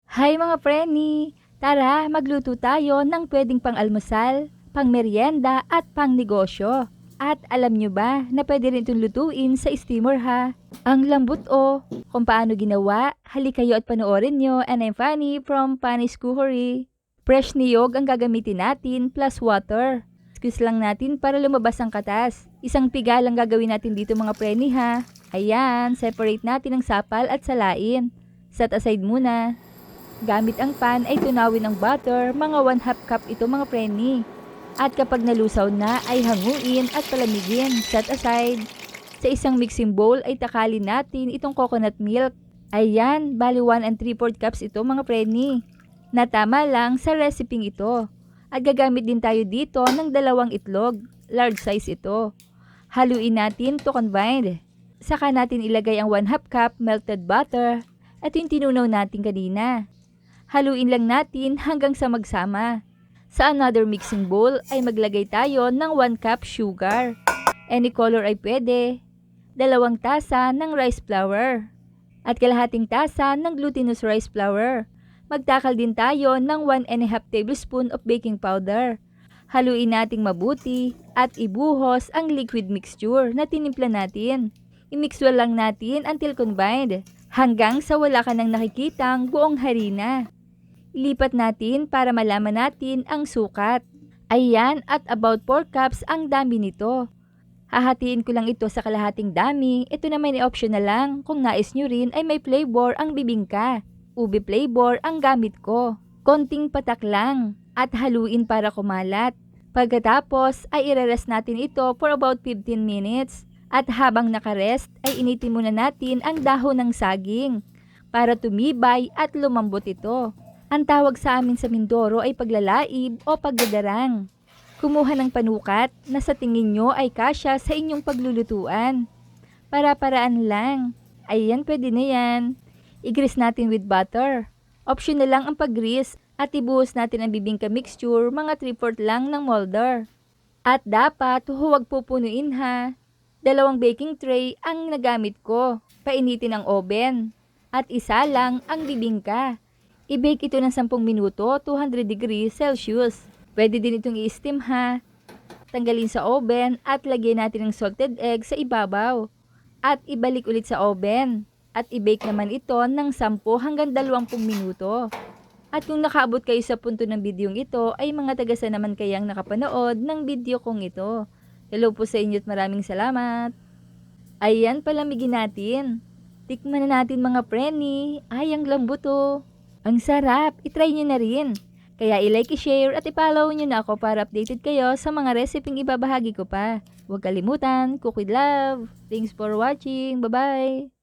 Hi mga preni! Tara, magluto tayo ng pwedeng pang-almusal, pang-merienda at pang-negosyo. At alam nyo ba na pwede rin itong lutuin sa steamer ha? Ang lambot o! Kung paano ginawa, halika kayo at panoorin nyo, and I'm Fanny from Fanny's Cookery. Fresh niyog ang gagamitin natin plus water. Squeeze lang natin para lumabas ang katas. Isang piga lang gagawin natin dito mga preni ha. Ayan, separate natin ang sapal at salain. Set aside muna. Gamit ang pan ay tunawin ang butter, mga 1/2 cup ito mga preni. At kapag nalusaw na ay hanguin at palamigin, set aside. Sa isang mixing bowl ay takalin natin itong coconut milk. Ayan, bali 1 3/4 cups ito mga preni. Natama lang sa reseping ito. At gagamit din tayo dito ng 2 itlog, large size ito. Haluin natin to combine. Saka natin ilagay ang 1/2 cup melted butter at yung tinunaw natin kanina. Haluin lang natin hanggang sa magsama. Sa another mixing bowl ay maglagay tayo ng 1 cup sugar. Any color ay pwede. 2 tasa ng rice flour. At kalahating tasa ng glutinous rice flour. Magtakal din tayo ng 1½ tablespoon of baking powder. Haluin nating mabuti at ibuhos ang liquid mixture na tinimpla natin. I-mix well lang natin until combined hanggang sa wala ka nang nakikitang buong harina. Ilipat natin para malaman natin ang sukat. Ayan, at about 4 cups ang dami nito. Hahatiin ko lang ito sa kalahating dami. Ito naman ay optional lang. Kung nais nyo rin ay may flavor ang bibingka. Ube flavor ang gamit ko. Konting patak lang at haluin para kumalat. Pagkatapos ay irerest natin ito for about 15 minutes. At habang nakarest ay initin muna natin ang dahon ng saging para tumibay at lumambot ito. Ang tawag sa amin sa Mindoro ay paglalaib o pagdadarang. Kumuha ng panukat na sa tingin nyo ay kasya sa inyong paglulutuan. Para-paraan lang. Ayan, pwede na yan. I-grease natin with butter. Optional lang ang pag-grease at ibuhos natin ang bibingka mixture mga 3/4 lang ng molder. At dapat huwag pupunuin ha. 2 baking tray ang nagamit ko. Painitin ang oven. At isa lang ang bibingka. I-bake ito ng 10 minuto, 200 degrees Celsius. Pwede din itong i-steam ha. Tanggalin sa oven at lagyan natin ng salted egg sa ibabaw. At ibalik ulit sa oven. At i-bake naman ito ng 10 hanggang 20 minuto. At kung nakaabot kayo sa punto ng bidyong ito, ay mga tagasa naman kayang nakapanood ng video kong ito. Hello po sa inyo at maraming salamat. Ayan, palamigin natin. Tikman na natin mga preni. Ay, ang lambot oh. Ang sarap, itry nyo na rin. Kaya i-like, i-share at i-follow nyo na ako para updated kayo sa mga reseping ibabahagi ko pa. Huwag kalimutan, cook with love. Thanks for watching. Bye-bye!